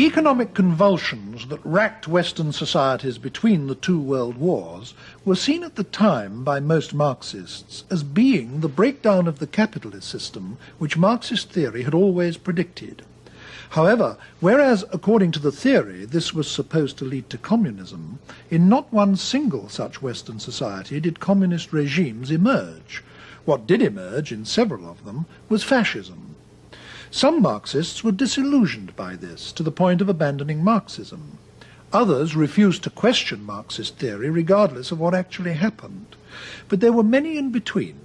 The economic convulsions that racked Western societies between the two world wars were seen at the time by most Marxists as being the breakdown of the capitalist system which Marxist theory had always predicted. However, whereas according to the theory this was supposed to lead to communism, in not one single such Western society did communist regimes emerge. What did emerge in several of them was fascism. Some Marxists were disillusioned by this to the point of abandoning Marxism. Others refused to question Marxist theory regardless of what actually happened. But there were many in between,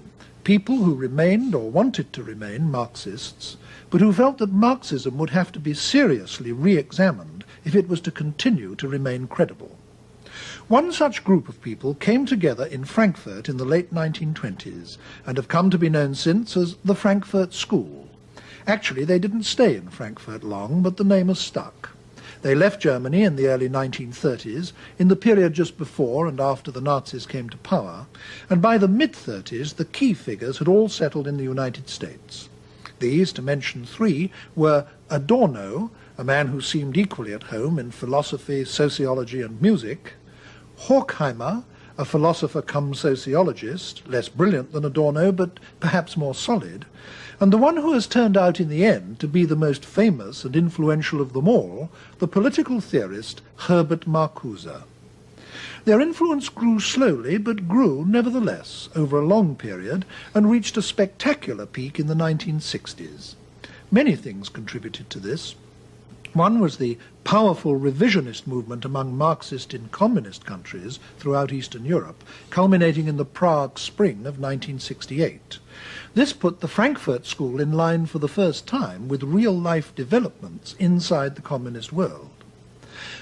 people who remained or wanted to remain Marxists, but who felt that Marxism would have to be seriously re-examined if it was to continue to remain credible. One such group of people came together in Frankfurt in the late 1920s and have come to be known since as the Frankfurt School. Actually, they didn't stay in Frankfurt long, but the name has stuck. They left Germany in the early 1930s, in the period just before and after the Nazis came to power, and by the mid-30s the key figures had all settled in the United States. These, to mention three, were Adorno, a man who seemed equally at home in philosophy, sociology and music; Horkheimer, a philosopher come sociologist, less brilliant than Adorno but perhaps more solid; and the one who has turned out in the end to be the most famous and influential of them all, the political theorist Herbert Marcuse. Their influence grew slowly, but grew nevertheless over a long period and reached a spectacular peak in the 1960s. Many things contributed to this. One was the powerful revisionist movement among Marxist in communist countries throughout Eastern Europe, culminating in the Prague Spring of 1968. This put the Frankfurt School in line for the first time with real-life developments inside the communist world.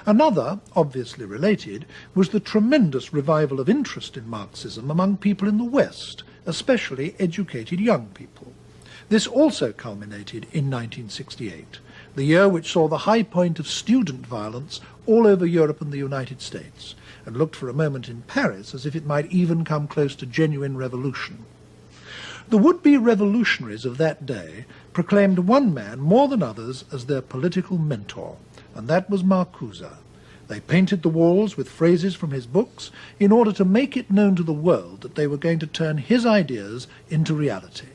Another, obviously related, was the tremendous revival of interest in Marxism among people in the West, especially educated young people. This also culminated in 1968, the year which saw the high point of student violence all over Europe and the United States, and looked for a moment in Paris as if it might even come close to genuine revolution. The would-be revolutionaries of that day proclaimed one man more than others as their political mentor, and that was Marcuse. They painted the walls with phrases from his books in order to make it known to the world that they were going to turn his ideas into reality.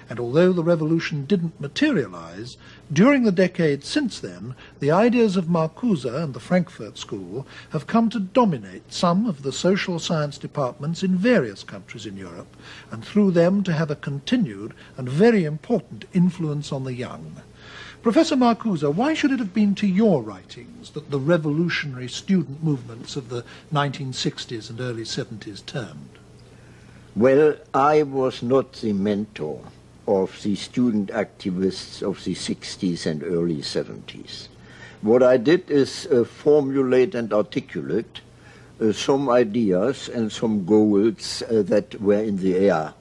And although the revolution didn't materialize, during the decades since then, the ideas of Marcuse and the Frankfurt School have come to dominate some of the social science departments in various countries in Europe, and through them to have a continued and very important influence on the young. Professor Marcuse, why should it have been to your writings that the revolutionary student movements of the 1960s and early 70s turned? Well, I was not the mentor of the student activists of the 60s and early 70s. What I did is formulate and articulate some ideas and some goals that were in the air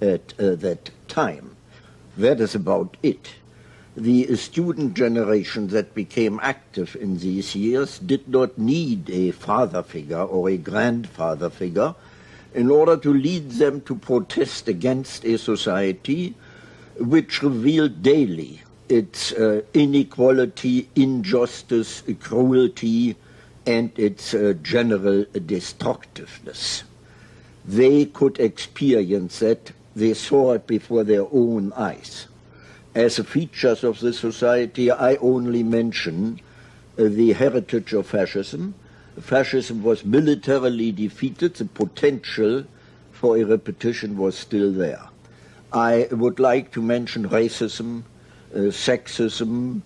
at that time. That is about it. The student generation that became active in these years did not need a father figure or a grandfather figure in order to lead them to protest against a society which revealed daily its inequality, injustice, cruelty, and its general destructiveness. They could experience that. They saw it before their own eyes. As features of the society, I only mention the heritage of fascism. Fascism was militarily defeated. The potential for a repetition was still there. I would like to mention racism, sexism,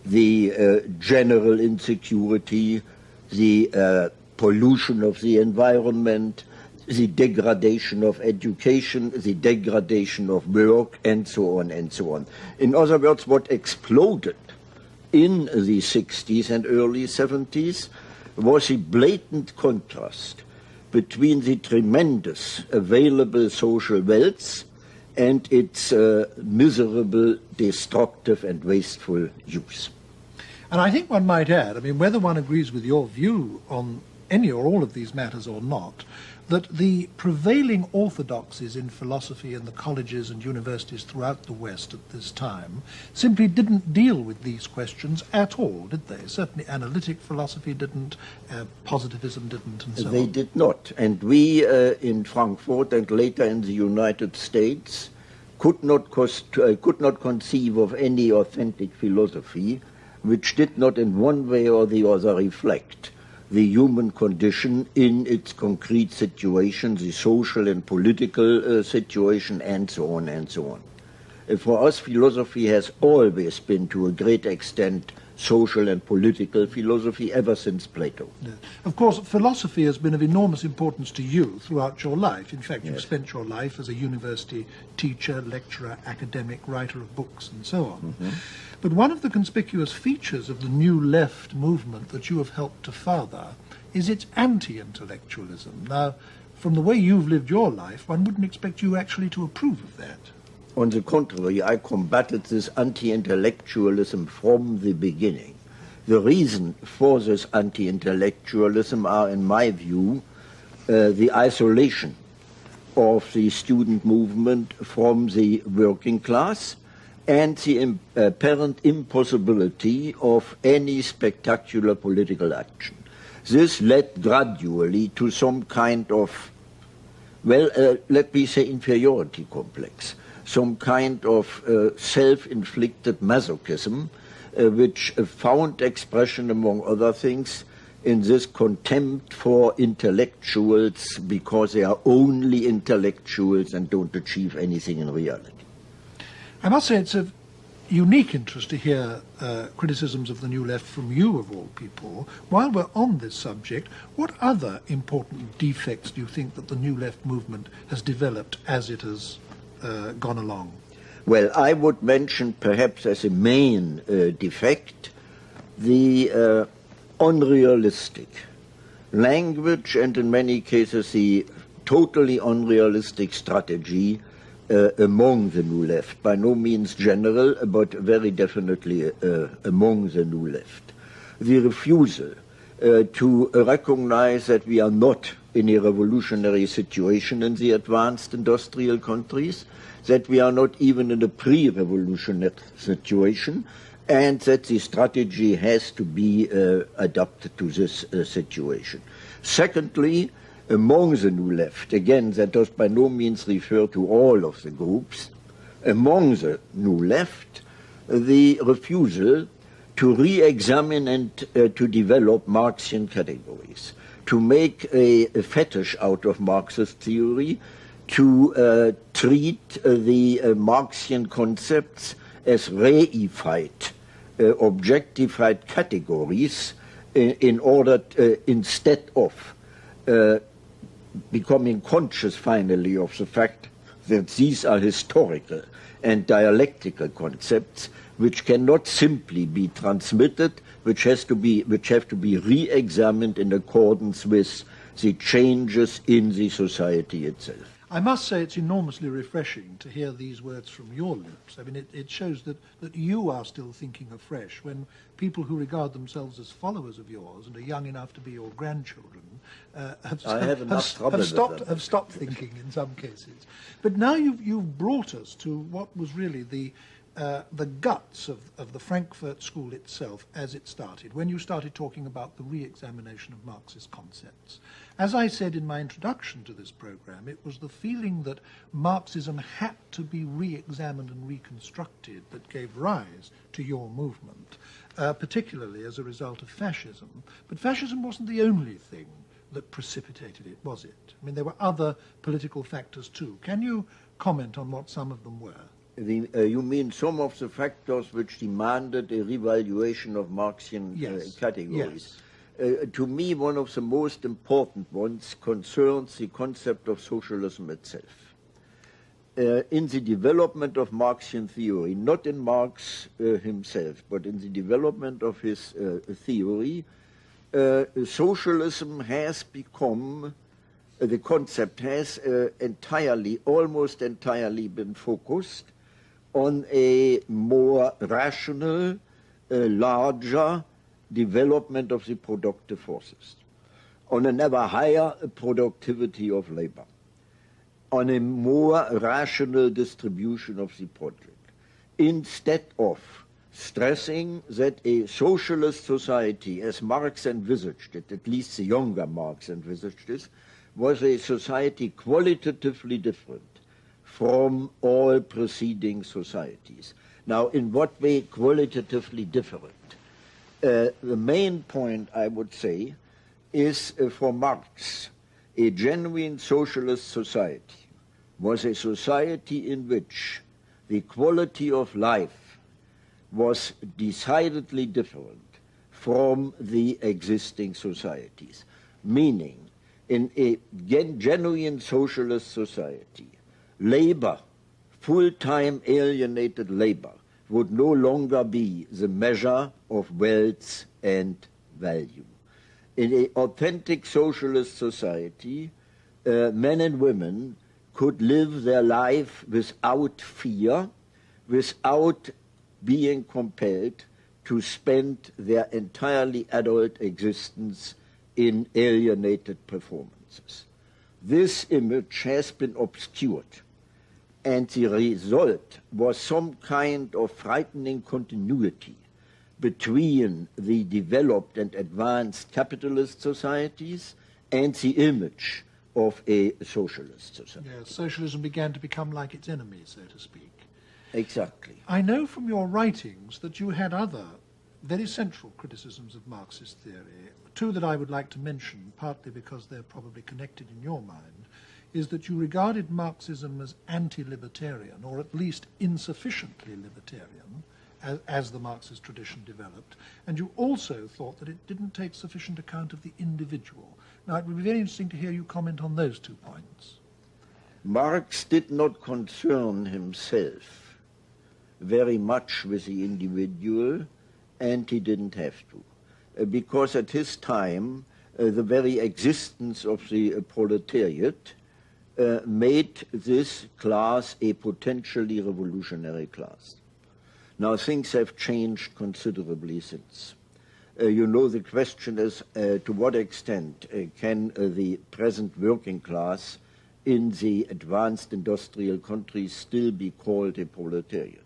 the general insecurity, the pollution of the environment, the degradation of education, the degradation of work, and so on and so on. In other words, what exploded in the 60s and early 70s was a blatant contrast between the tremendous available social wealth and its miserable, destructive and wasteful use. And I think one might add, I mean, whether one agrees with your view on any or all of these matters or not, that the prevailing orthodoxies in philosophy in the colleges and universities throughout the West at this time simply didn't deal with these questions at all, did they? Certainly analytic philosophy didn't, positivism didn't, and so on. They did not. And we in Frankfurt and later in the United States could not conceive of any authentic philosophy which did not in one way or the other reflect the human condition in its concrete situation, the social and political situation, and so on and so on. For us, philosophy has always been, to a great extent, social and political philosophy ever since Plato. Yeah. Of course, philosophy has been of enormous importance to you throughout your life. In fact, you've spent your life as a university teacher, lecturer, academic, writer of books, and so on. Mm-hmm. But one of the conspicuous features of the New Left movement that you have helped to father is its anti-intellectualism. Now, from the way you've lived your life, one wouldn't expect you actually to approve of that. On the contrary, I combated this anti-intellectualism from the beginning. The reason for this anti-intellectualism are, in my view, the isolation of the student movement from the working class and the apparent impossibility of any spectacular political action. This led gradually to some kind of, well, let me say, inferiority complex, some kind of self-inflicted masochism, which found expression, among other things, in this contempt for intellectuals because they are only intellectuals and don't achieve anything in reality. I must say it's of unique interest to hear criticisms of the New Left from you, of all people. While we're on this subject, what other important defects do you think that the New Left movement has developed as it has gone along? Well, I would mention perhaps as a main defect the unrealistic language and in many cases the totally unrealistic strategy among the New Left, by no means general, but very definitely among the New Left. The refusal to recognize that we are not in a revolutionary situation in the advanced industrial countries, that we are not even in a pre-revolutionary situation, and that the strategy has to be adapted to this situation. Secondly, among the New Left, again, that does by no means refer to all of the groups, among the New Left, the refusal to re-examine and to develop Marxian categories, to make a fetish out of Marxist theory, to treat the Marxian concepts as reified, objectified categories in order instead of becoming conscious finally of the fact that these are historical and dialectical concepts which cannot simply be transmitted, which have to be re-examined in accordance with the changes in the society itself. I must say it's enormously refreshing to hear these words from your lips. I mean, it shows that you are still thinking afresh when people who regard themselves as followers of yours and are young enough to be your grandchildren have stopped thinking in some cases. But now you've brought us to what was really the guts of the Frankfurt School itself as it started, when you started talking about the re-examination of Marxist concepts. As I said in my introduction to this program, it was the feeling that Marxism had to be re-examined and reconstructed that gave rise to your movement, particularly as a result of fascism. But fascism wasn't the only thing that precipitated it, was it? I mean, there were other political factors too. Can you comment on what some of them were? You mean some of the factors which demanded a revaluation of Marxian categories? Yes. To me, one of the most important ones concerns the concept of socialism itself. In the development of Marxian theory, not in Marx himself, but in the development of his theory, socialism has become, the concept has almost entirely been focused on a more rational, larger development of the productive forces. on an ever higher productivity of labor, on a more rational distribution of the project, instead of stressing that a socialist society, as Marx envisaged it, at least the younger Marx envisaged it, was a society qualitatively different from all preceding societies. Now, in what way qualitatively different? The main point, I would say, is for Marx, a genuine socialist society was a society in which the quality of life was decidedly different from the existing societies. Meaning, in a genuine socialist society, labor, full-time alienated labor, would no longer be the measure of wealth and value. In an authentic socialist society, men and women could live their life without fear, without being compelled to spend their entirely adult existence in alienated performances. This image has been obscured, and the result was some kind of frightening continuity between the developed and advanced capitalist societies and the image of a socialist society. Yes, socialism began to become like its enemy, so to speak. Exactly. I know from your writings that you had other very central criticisms of Marxist theory. Two that I would like to mention, partly because they're probably connected in your mind, is that you regarded Marxism as anti-libertarian, or at least insufficiently libertarian, as the Marxist tradition developed, and you also thought that it didn't take sufficient account of the individual. Now, it would be very interesting to hear you comment on those 2 points. Marx did not concern himself very much with the individual, and he didn't have to, because at his time, the very existence of the proletariat made this class a potentially revolutionary class. Now, things have changed considerably since. You know, the question is to what extent can the present working class in the advanced industrial countries still be called a proletariat?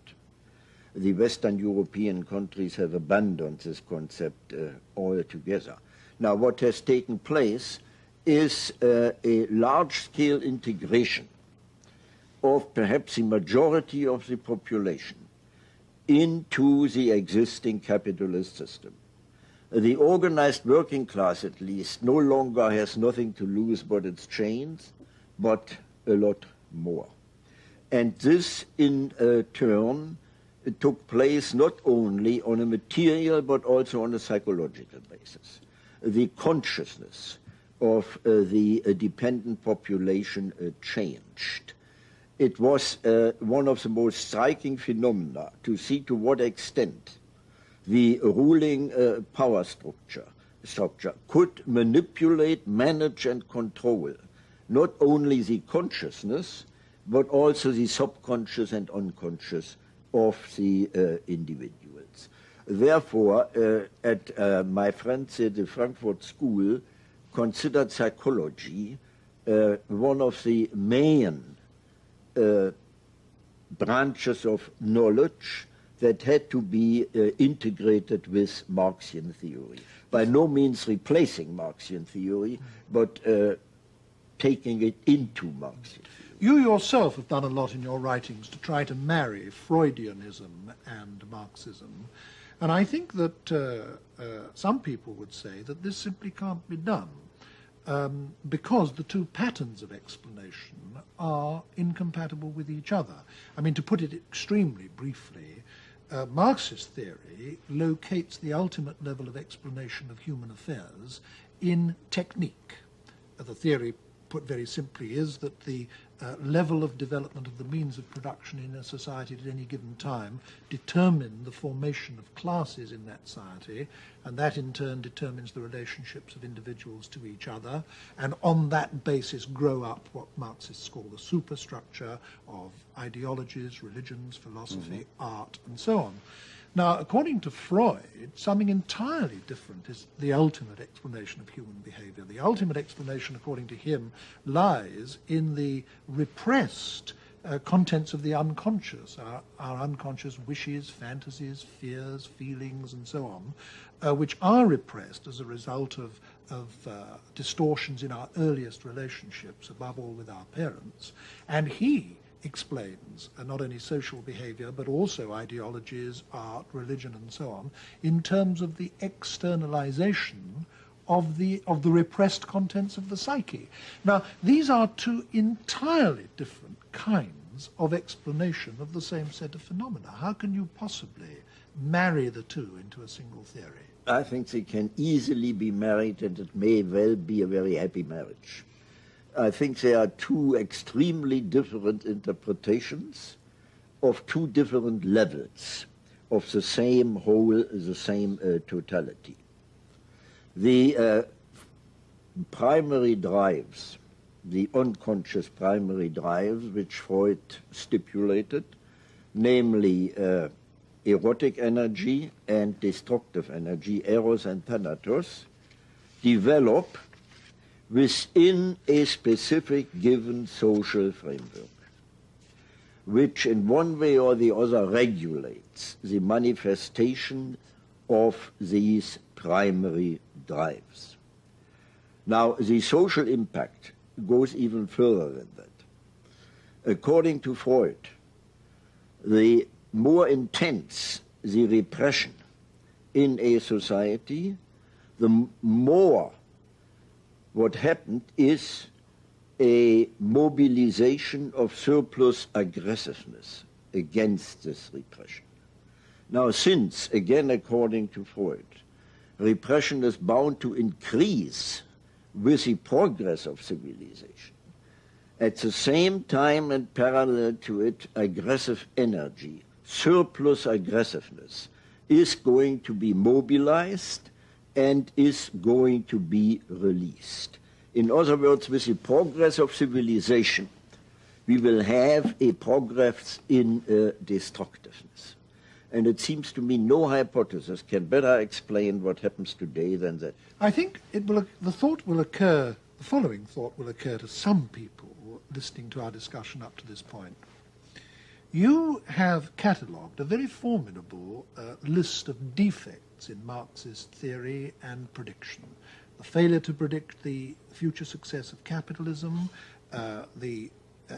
The Western European countries have abandoned this concept altogether. Now, what has taken place is a large-scale integration of perhaps the majority of the population into the existing capitalist system. The organized working class, at least, no longer has nothing to lose but its chains, but a lot more. And this, in turn, took place not only on a material but also on a psychological basis. The consciousness of the dependent population changed. It was one of the most striking phenomena to see to what extent the ruling power structure could manipulate, manage, and control not only the consciousness, but also the subconscious and unconscious of the individuals. Therefore, my friends at the Frankfurt School considered psychology one of the main branches of knowledge that had to be integrated with Marxian theory. By no means replacing Marxian theory, but taking it into Marxian theory. You yourself have done a lot in your writings to try to marry Freudianism and Marxism, and I think that some people would say that this simply can't be done because the two patterns of explanation are incompatible with each other. I mean, to put it extremely briefly, Marxist theory locates the ultimate level of explanation of human affairs in technique. The theory, put very simply, is that the level of development of the means of production in a society at any given time determine the formation of classes in that society, and that in turn determines the relationships of individuals to each other, and on that basis grow up what Marxists call the superstructure of ideologies, religions, philosophy, art, and so on. Now, according to Freud, something entirely different is the ultimate explanation of human behavior. The ultimate explanation, according to him, lies in the repressed contents of the unconscious, our unconscious wishes, fantasies, fears, feelings, and so on, which are repressed as a result of distortions in our earliest relationships, above all with our parents. And he explains not only social behavior, but also ideologies, art, religion, and so on, in terms of the externalization of the repressed contents of the psyche. Now, these are two entirely different kinds of explanation of the same set of phenomena. How can you possibly marry the two into a single theory? I think they can easily be married, and it may well be a very happy marriage. I think there are two extremely different interpretations of two different levels of the same whole, the same totality. The primary drives, the unconscious primary drives, which Freud stipulated, namely erotic energy and destructive energy, eros and thanatos, develop within a specific given social framework, which in one way or the other regulates the manifestation of these primary drives. Now, the social impact goes even further than that. According to Freud, the more intense the repression in a society, the more what happened is a mobilization of surplus aggressiveness against this repression. Now, since, again according to Freud, repression is bound to increase with the progress of civilization, at the same time and parallel to it, aggressive energy, surplus aggressiveness, is going to be mobilized and is going to be released. In other words, with the progress of civilization, we will have a progress in destructiveness. And it seems to me no hypothesis can better explain what happens today than that. I think the following thought will occur to some people listening to our discussion up to this point. You have catalogued a very formidable list of defects in Marxist theory and prediction. The failure to predict the future success of capitalism, the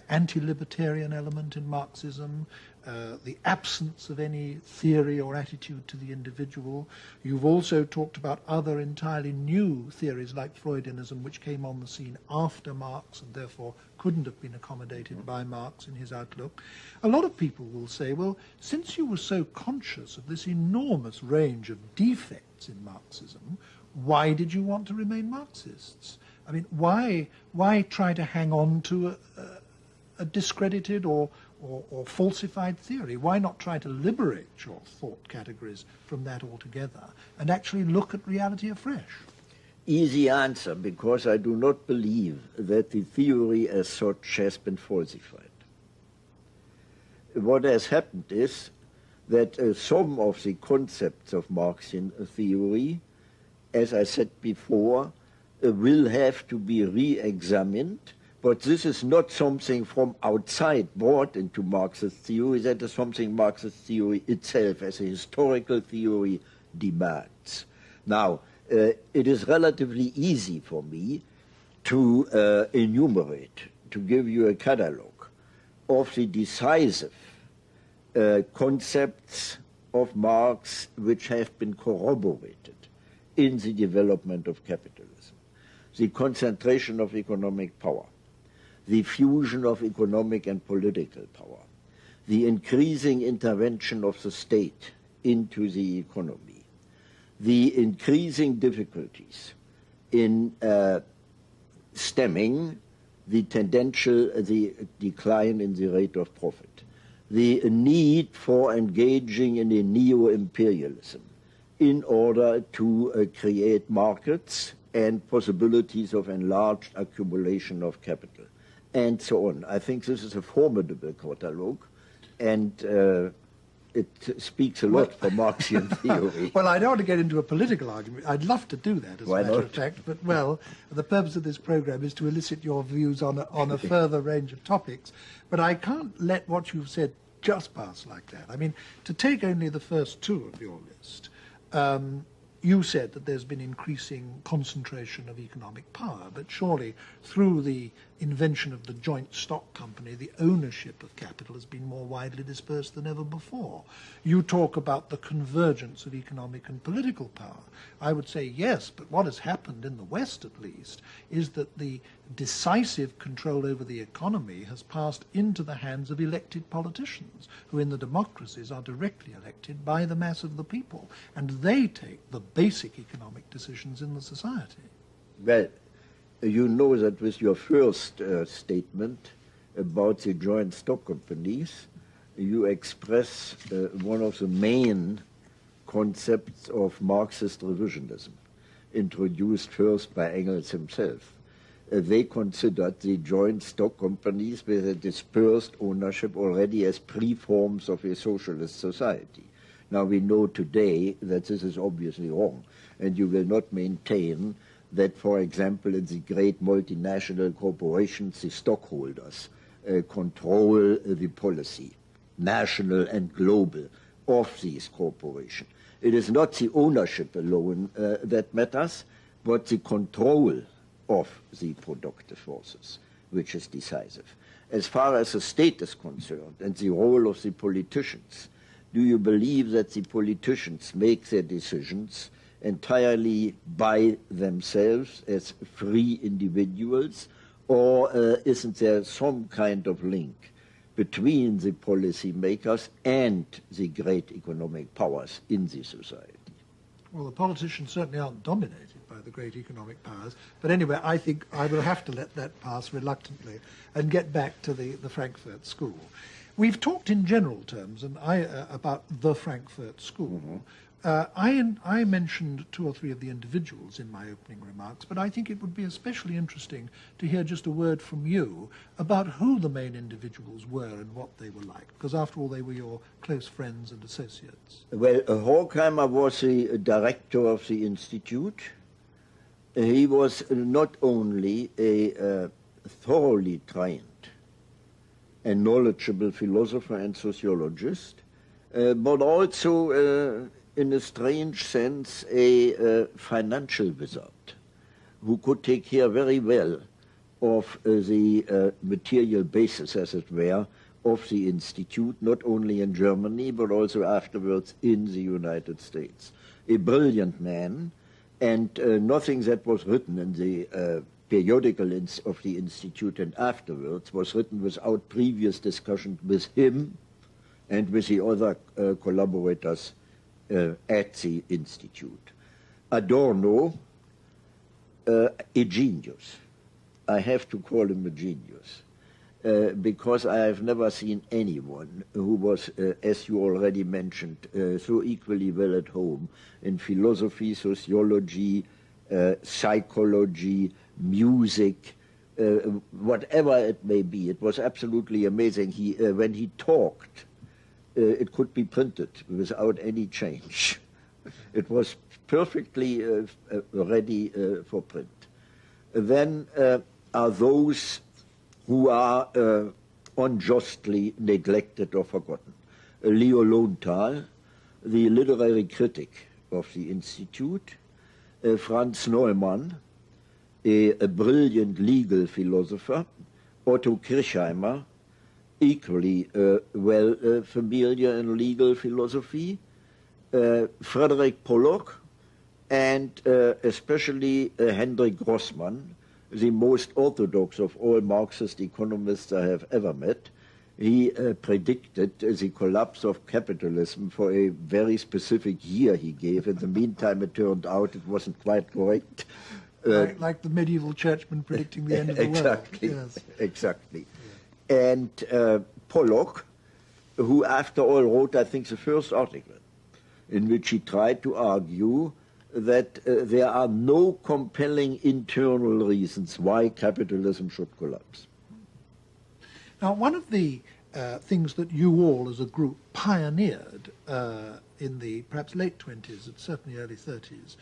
anti-libertarian element in Marxism, the absence of any theory or attitude to the individual. You've also talked about other entirely new theories like Freudianism, which came on the scene after Marx and therefore couldn't have been accommodated by Marx in his outlook. A lot of people will say, well, since you were so conscious of this enormous range of defects in Marxism, why did you want to remain Marxists? I mean, why try to hang on to a discredited or falsified theory? Why not try to liberate your thought categories from that altogether and actually look at reality afresh? Easy answer, because I do not believe that the theory as such has been falsified. What has happened is that some of the concepts of Marxian theory, as I said before, will have to be re-examined. But this is not something from outside brought into Marxist theory. That is something Marxist theory itself, as a historical theory, demands. Now, it is relatively easy for me to enumerate, to give you a catalogue of the decisive concepts of Marx which have been corroborated in the development of capitalism. The concentration of economic power, the fusion of economic and political power, the increasing intervention of the state into the economy, the increasing difficulties in stemming the decline in the rate of profit, the need for engaging in a neo-imperialism in order to create markets and possibilities of enlarged accumulation of capital, and so on. I think this is a formidable catalogue, and it speaks a lot for Marxian theory. Well, I don't want to get into a political argument. I'd love to do that, as a matter of fact. But, well, the purpose of this program is to elicit your views on a further range of topics. But I can't let what you've said just pass like that. I mean, to take only the first two of your list, you said that there's been increasing concentration of economic power, but surely through the invention of the joint stock company, the ownership of capital has been more widely dispersed than ever before. You talk about the convergence of economic and political power. I would say yes, but what has happened in the West, at least, is that the decisive control over the economy has passed into the hands of elected politicians, who in the democracies are directly elected by the mass of the people, and they take the basic economic decisions in the society. Well, you know that with your first statement about the joint stock companies, you express one of the main concepts of Marxist revisionism, introduced first by Engels himself. They considered the joint stock companies with a dispersed ownership already as pre-forms of a socialist society. Now we know today that this is obviously wrong, and you will not maintain that, for example, in the great multinational corporations, the stockholders control the policy, national and global, of these corporations. It is not the ownership alone that matters, but the control of the productive forces, which is decisive. As far as the state is concerned and the role of the politicians, do you believe that the politicians make their decisions entirely by themselves as free individuals, or isn't there some kind of link between the policy makers and the great economic powers in the society? Well, the politicians certainly aren't dominated by the great economic powers. But anyway, I think I will have to let that pass reluctantly and get back to the Frankfurt School. We've talked in general terms and about the Frankfurt School. Mm-hmm. I mentioned two or three of the individuals in my opening remarks, but I think it would be especially interesting to hear just a word from you about who the main individuals were and what they were like, because after all, they were your close friends and associates. Well, Horkheimer was the director of the institute. He was not only a thoroughly trained and knowledgeable philosopher and sociologist, but also in a strange sense, a financial wizard who could take care very well of the material basis, as it were, of the institute, not only in Germany, but also afterwards in the United States. A brilliant man, and nothing that was written in the periodical of the institute and afterwards was written without previous discussion with him and with the other collaborators at the Institute. Adorno, a genius. I have to call him a genius, because I have never seen anyone who was, as you already mentioned, so equally well at home in philosophy, sociology, psychology, music, whatever it may be. It was absolutely amazing. When he talked, it could be printed without any change. It was perfectly ready for print. Then are those who are unjustly neglected or forgotten. Leo Lowenthal, the literary critic of the Institute, Franz Neumann, a brilliant legal philosopher, Otto Kirchheimer, equally well familiar in legal philosophy, Frederick Pollock, and especially Hendrik Grossman, the most orthodox of all Marxist economists I have ever met. He predicted the collapse of capitalism for a very specific year he gave. In the meantime, it turned out it wasn't quite correct. Like the medieval churchmen predicting the end of the exactly, world. Yes. Exactly. And Pollock, who after all wrote, I think, the first article, in which he tried to argue that there are no compelling internal reasons why capitalism should collapse. Now, one of the things that you all as a group pioneered in the perhaps late 20s and certainly early 30s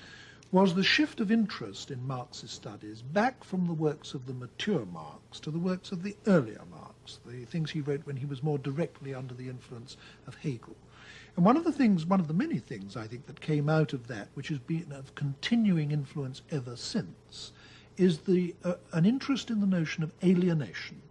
was the shift of interest in Marxist studies back from the works of the mature Marx to the works of the earlier Marx, the things he wrote when he was more directly under the influence of Hegel. And one of the many things I think that came out of that, which has been of continuing influence ever since, is an interest in the notion of alienation.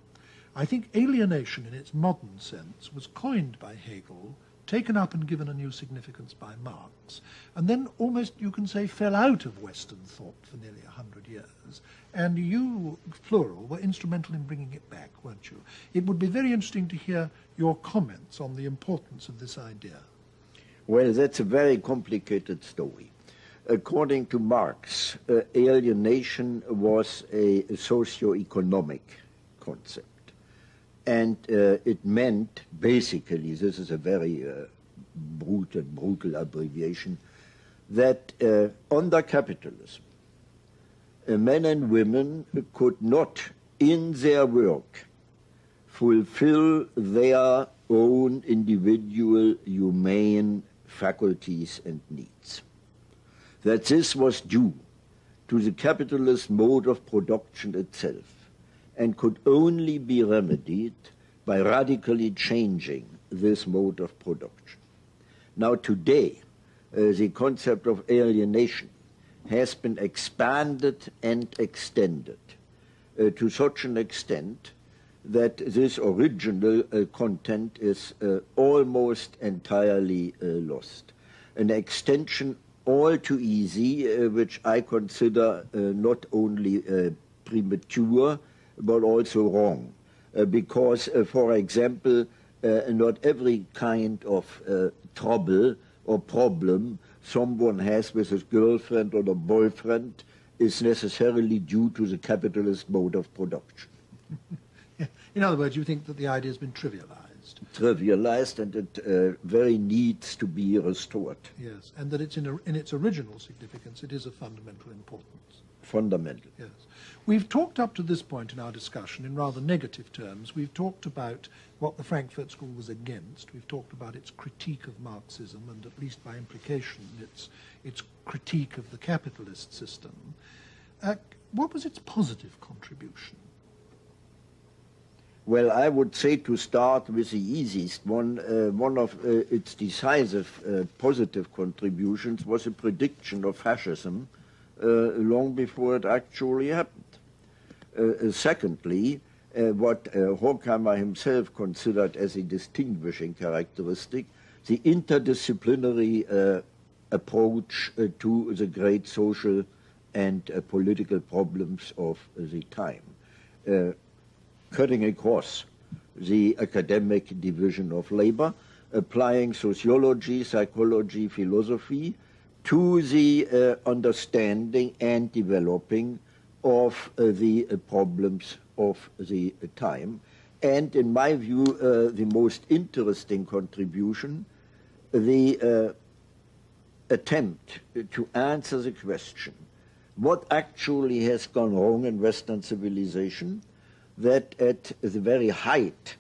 I think alienation in its modern sense was coined by Hegel, taken up and given a new significance by Marx, and then almost, you can say, fell out of Western thought for nearly 100 years. And you, plural, were instrumental in bringing it back, weren't you? It would be very interesting to hear your comments on the importance of this idea. Well, that's a very complicated story. According to Marx, alienation was a socio-economic concept. And it meant, basically, this is a very brutal abbreviation, that under capitalism, men and women could not, in their work, fulfill their own individual humane faculties and needs. That this was due to the capitalist mode of production itself, and could only be remedied by radically changing this mode of production. Now today, the concept of alienation has been expanded and extended to such an extent that this original content is almost entirely lost. An extension all too easy, which I consider not only premature, but also wrong, because, for example, not every kind of trouble or problem someone has with his girlfriend or a boyfriend is necessarily due to the capitalist mode of production. In other words, you think that the idea has been trivialized. Trivialized, and it very needs to be restored. Yes, and that it's in its original significance, it is of fundamental importance. Fundamental. Yes. We've talked up to this point in our discussion in rather negative terms. We've talked about what the Frankfurt School was against. We've talked about its critique of Marxism and, at least by implication, its critique of the capitalist system. What was its positive contribution? Well, I would say, to start with the easiest one, one of its decisive positive contributions was a prediction of fascism long before it actually happened. Secondly, what Horkheimer himself considered as a distinguishing characteristic, the interdisciplinary approach to the great social and political problems of the time, cutting across the academic division of labor, applying sociology, psychology, philosophy to the understanding and developing of the problems of the time. And in my view, the most interesting contribution, the attempt to answer the question, what actually has gone wrong in Western civilization, that at the very height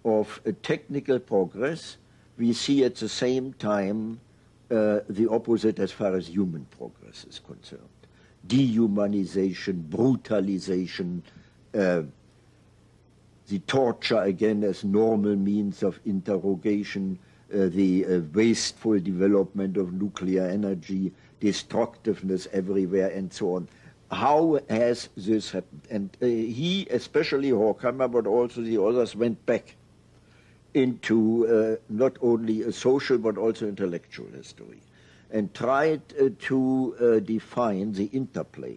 of technical progress, we see at the same time the opposite as far as human progress is concerned. Dehumanization, brutalization, the torture again as normal means of interrogation, the wasteful development of nuclear energy, destructiveness everywhere, and so on. How has this happened? And he, especially Horkheimer, but also the others, went back into not only a social but also intellectual history, and tried to define the interplay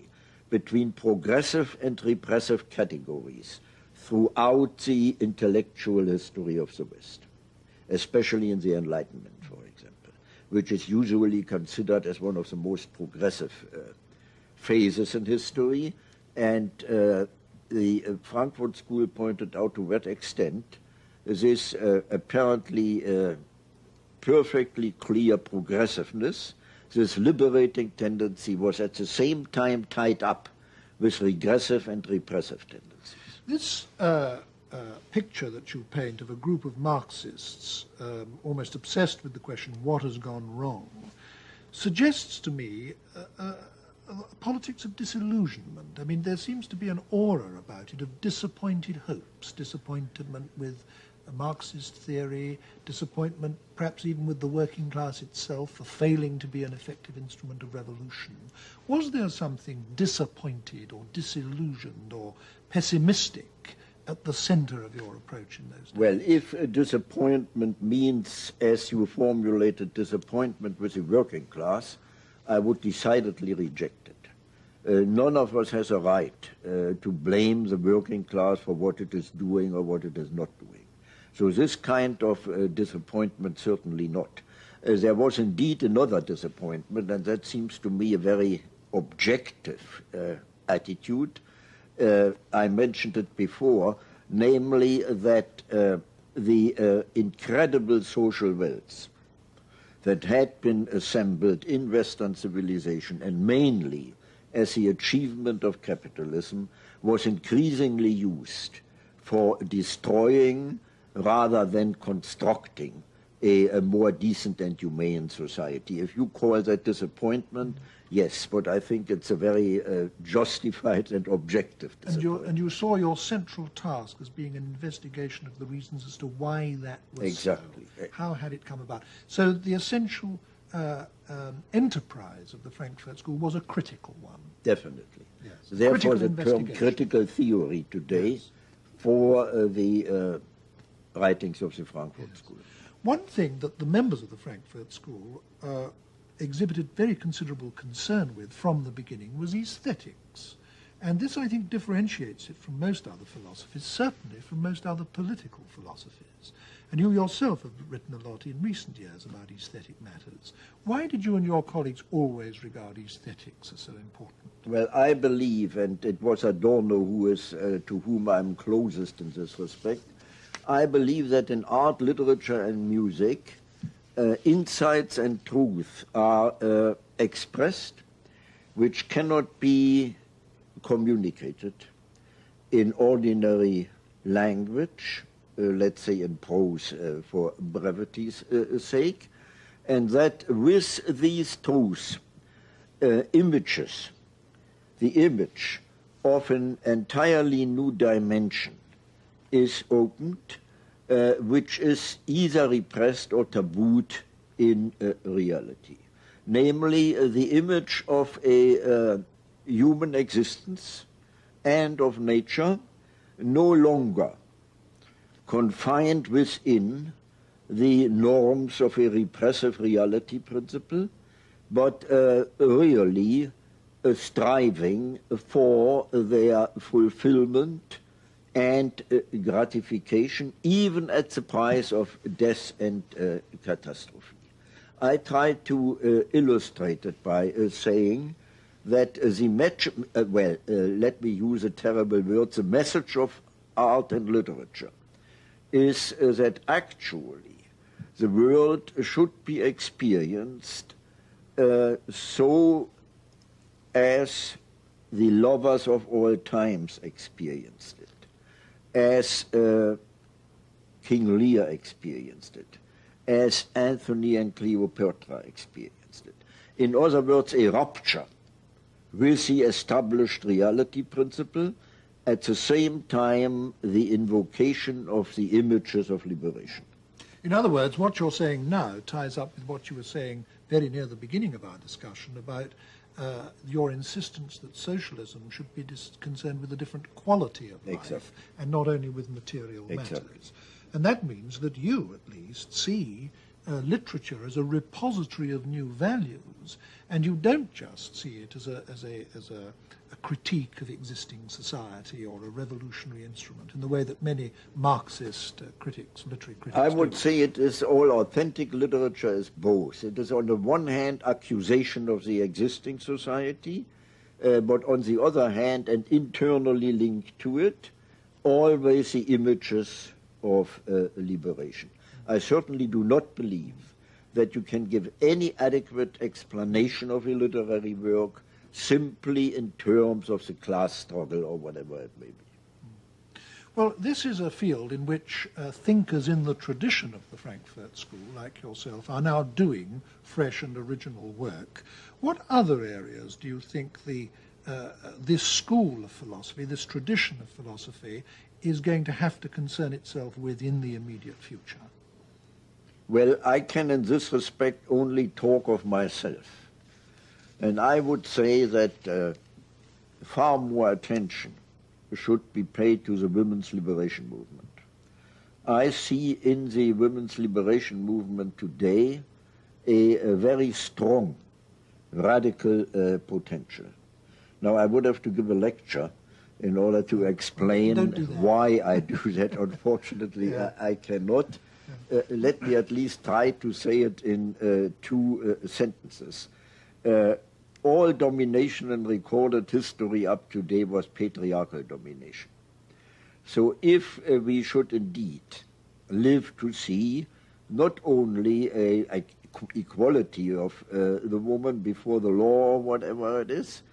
between progressive and repressive categories throughout the intellectual history of the West, especially in the Enlightenment, for example, which is usually considered as one of the most progressive phases in history. And the Frankfurt School pointed out to what extent this apparently perfectly clear progressiveness, this liberating tendency, was at the same time tied up with regressive and repressive tendencies. This picture that you paint of a group of Marxists almost obsessed with the question, what has gone wrong, suggests to me a politics of disillusionment. I mean, there seems to be an aura about it of disappointed hopes, disappointment with a Marxist theory, disappointment perhaps even with the working class itself for failing to be an effective instrument of revolution. Was there something disappointed or disillusioned or pessimistic at the center of your approach in those days? Well, if disappointment means, as you formulated, disappointment with the working class, I would decidedly reject it. None of us has a right to blame the working class for what it is doing or what it is not doing. So this kind of disappointment, certainly not. There was indeed another disappointment, and that seems to me a very objective attitude. I mentioned it before, namely that the incredible social wealth that had been assembled in Western civilization, and mainly as the achievement of capitalism, was increasingly used for destroying rather than constructing a more decent and humane society. If you call that disappointment, yes, but I think it's a very justified and objective disappointment. And you saw your central task as being an investigation of the reasons as to why that was exactly. So. How had it come about? So the essential enterprise of the Frankfurt School was a critical one. Definitely. Yes. Therefore the term critical theory today yes. for the writings of the Frankfurt yes. School. One thing that the members of the Frankfurt School exhibited very considerable concern with from the beginning was aesthetics. And this, I think, differentiates it from most other philosophies, certainly from most other political philosophies. And you yourself have written a lot in recent years about aesthetic matters. Why did you and your colleagues always regard aesthetics as so important? Well, I believe, and it was Adorno who is to whom I'm closest in this respect, I believe that in art, literature, and music, insights and truth are expressed which cannot be communicated in ordinary language, let's say in prose for brevity's sake, and that with these truths, images, the image of an entirely new dimension is opened, which is either repressed or tabooed in reality. Namely, the image of a human existence and of nature no longer confined within the norms of a repressive reality principle, but really striving for their fulfillment and gratification, even at the price of death and catastrophe. I tried to illustrate it by saying that let me use a terrible word, the message of art and literature is that actually the world should be experienced so as the lovers of all times experienced it, as King Lear experienced it, as Anthony and Cleopatra experienced it. In other words, a rupture with the established reality principle, at the same time the invocation of the images of liberation. In other words, what you're saying now ties up with what you were saying very near the beginning of our discussion about your insistence that socialism should be concerned with a different quality of life exactly. and not only with material exactly. matters. And that means that you, at least, see literature as a repository of new values, and you don't just see it as a critique of existing society or a revolutionary instrument in the way that many Marxist critics, literary critics I would do. say it is all authentic literature is both. It is on the one hand accusation of the existing society, but on the other hand, and internally linked to it, always the images of liberation. I certainly do not believe that you can give any adequate explanation of a literary work simply in terms of the class struggle or whatever it may be. Well, this is a field in which thinkers in the tradition of the Frankfurt School, like yourself, are now doing fresh and original work. What other areas do you think this school of philosophy, this tradition of philosophy, is going to have to concern itself with in the immediate future? Well, I can in this respect only talk of myself. And I would say that far more attention should be paid to the women's liberation movement. I see in the women's liberation movement today a very strong radical potential. Now, I would have to give a lecture in order to explain why I do that. Unfortunately, yeah. I cannot. Let me at least try to say it in two sentences. All domination in recorded history up to date was patriarchal domination. So if we should indeed live to see not only a equality of the woman before the law or whatever it is,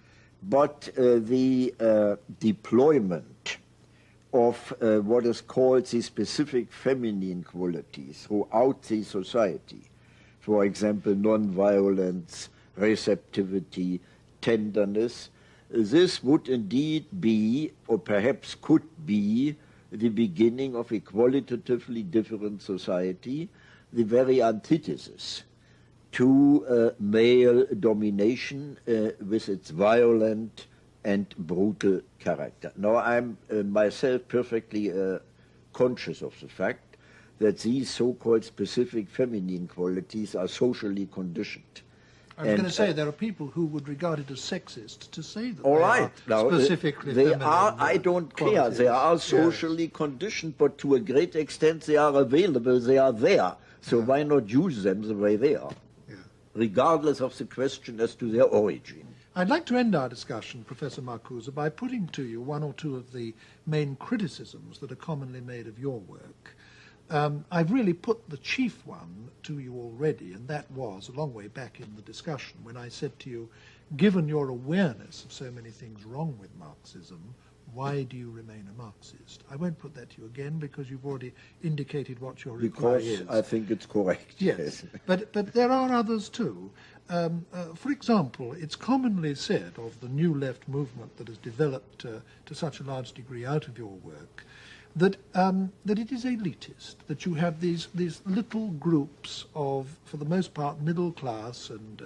but the deployment of what is called the specific feminine qualities throughout the society, for example, non-violence, receptivity, tenderness, this would indeed be, or perhaps could be, the beginning of a qualitatively different society, the very antithesis to male domination with its violent and brutal character. Now, I'm myself perfectly conscious of the fact that these so-called specific feminine qualities are socially conditioned. I was going to say there are people who would regard it as sexist to say that all they right. are now, specifically they feminine. I don't care. They are socially conditioned, but to a great extent they are available. They are there. So why not use them the way they are, regardless of the question as to their origin? I'd like to end our discussion, Professor Marcuse, by putting to you one or two of the main criticisms that are commonly made of your work. I've really put the chief one to you already, and that was a long way back in the discussion when I said to you, given your awareness of so many things wrong with Marxism, why do you remain a Marxist? I won't put that to you again because you've already indicated what your reply is. Because I think it's correct. Yes, but there are others too. For example, it's commonly said of the New Left movement that has developed to such a large degree out of your work that it is elitist, that you have these little groups of, for the most part, middle class and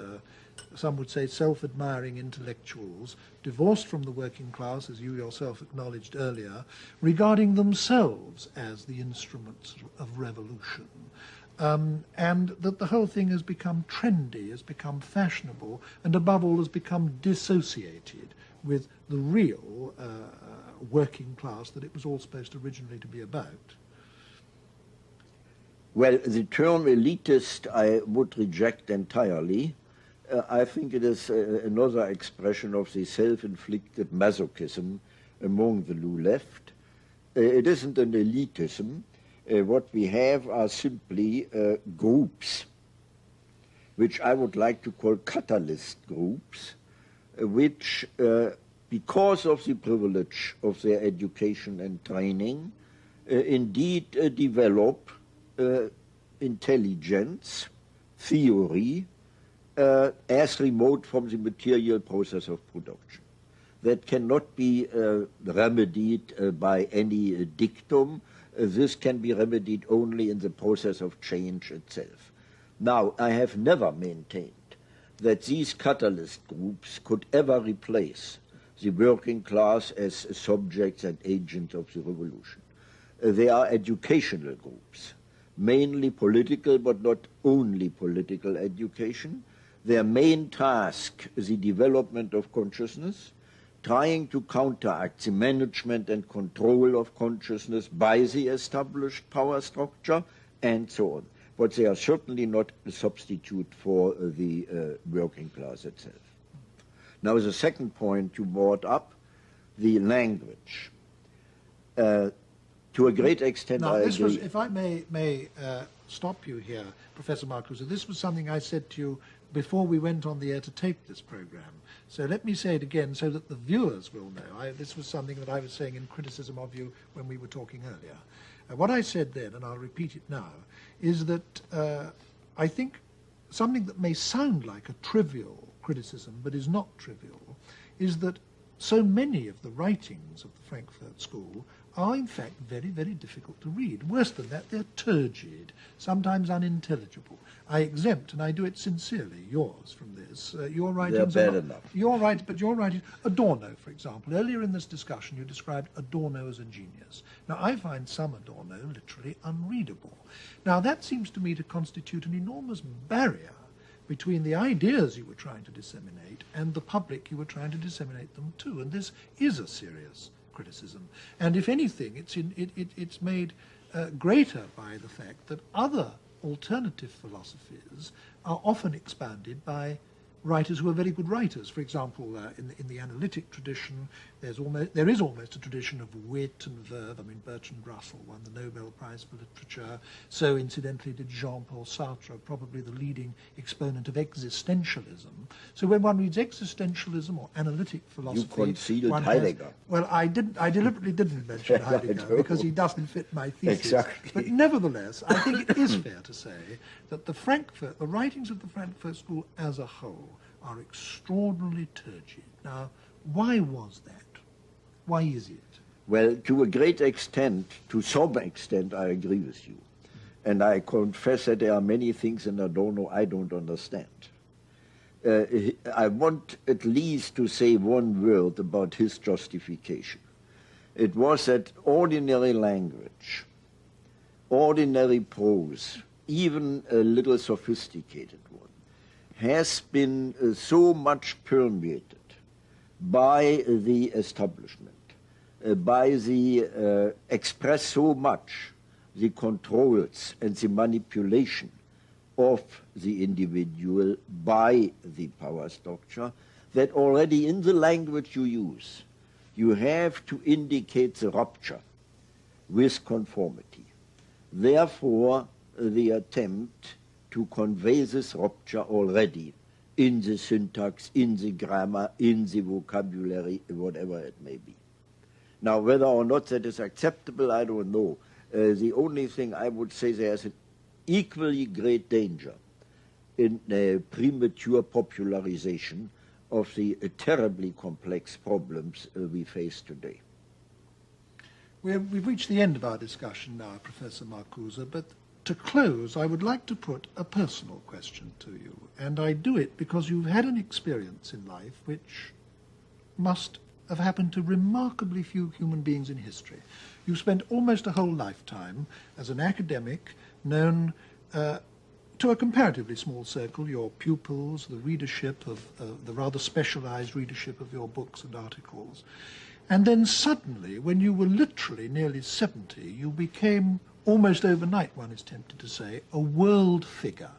some would say self-admiring intellectuals, divorced from the working class, as you yourself acknowledged earlier, regarding themselves as the instruments of revolution. And that the whole thing has become trendy, has become fashionable, and above all has become dissociated with the real working class that it was all supposed originally to be about. Well, the term elitist I would reject entirely. I think it is another expression of the self-inflicted masochism among the New Left. It isn't an elitism. What we have are simply groups, which I would like to call catalyst groups, which, because of the privilege of their education and training, indeed develop intelligence, theory, as remote from the material process of production. That cannot be remedied by any dictum. This can be remedied only in the process of change itself. Now, I have never maintained that these catalyst groups could ever replace the working class as subjects and agents of the revolution. They are educational groups, mainly political, but not only political education. Their main task is the development of consciousness, trying to counteract the management and control of consciousness by the established power structure, and so on. But they are certainly not a substitute for the working class itself. Now, the second point you brought up, the language. To a great extent, now, I this agree. was, if I may stop you here, Professor Marcuse, this was something I said to you before we went on the air to tape this program. So let me say it again so that the viewers will know. This was something that I was saying in criticism of you when we were talking earlier. What I said then, and I'll repeat it now, is that I think something that may sound like a trivial criticism, but is not trivial, is that so many of the writings of the Frankfurt School are in fact very, very difficult to read. Worse than that, they're turgid, sometimes unintelligible. I exempt, and I do it sincerely, yours from this. Your writings they're are bad enough. Your writings, Adorno, for example. Earlier in this discussion, you described Adorno as a genius. Now, I find some Adorno literally unreadable. Now, that seems to me to constitute an enormous barrier between the ideas you were trying to disseminate and the public you were trying to disseminate them to. And this is a serious criticism. And if anything, it's made greater by the fact that other alternative philosophies are often expounded by writers who are very good writers. For example, in the analytic tradition, there is almost a tradition of wit and verve. I mean, Bertrand Russell won the Nobel Prize for Literature. So, incidentally, did Jean-Paul Sartre, probably the leading exponent of existentialism. So, when one reads existentialism or analytic philosophy, you conceded Heidegger. Well, I deliberately didn't mention Heidegger because he doesn't fit my thesis. Exactly. But nevertheless, I think it is fair to say that the writings of the Frankfurt School as a whole are extraordinarily turgid. Now, why was that? Why is it? Well, to a great extent, to some extent, I agree with you. And I confess that there are many things in Adorno I don't understand. I want at least to say one word about his justification. It was that ordinary language, ordinary prose, even a little sophisticated one, has been so much permeated by the establishment, by the express so much the controls and the manipulation of the individual by the power structure, that already in the language you use, you have to indicate the rupture with conformity. Therefore, the attempt to convey this rupture already in the syntax, in the grammar, in the vocabulary, whatever it may be. Now, whether or not that is acceptable, I don't know. The only thing I would say, there's an equally great danger in premature popularization of the terribly complex problems we face today. We've reached the end of our discussion now, Professor Marcuse, but to close, I would like to put a personal question to you, and I do it because you've had an experience in life which must have happened to remarkably few human beings in history. You spent almost a whole lifetime as an academic, known to a comparatively small circle, your pupils, the readership of the rather specialized readership of your books and articles. And then suddenly, when you were literally nearly 70, you became, almost overnight, one is tempted to say, a world figure.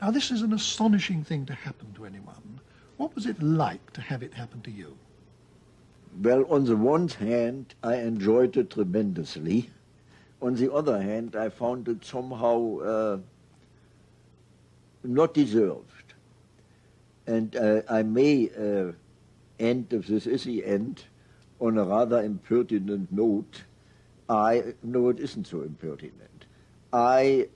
Now, this is an astonishing thing to happen to anyone. What was it like to have it happen to you? Well, on the one hand, I enjoyed it tremendously. On the other hand, I found it somehow not deserved. And I may end, if this is the end, on a rather impertinent note. No, it isn't so impertinent. I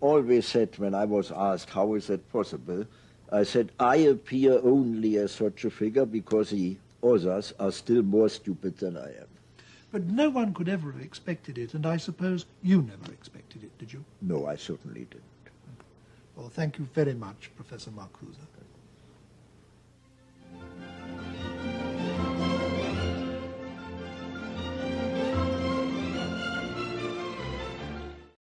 always said, when I was asked, how is that possible, I said, I appear only as such a figure because the others are still more stupid than I am. But no one could ever have expected it, and I suppose you never expected it, did you? No, I certainly didn't. Well, thank you very much, Professor Marcuse.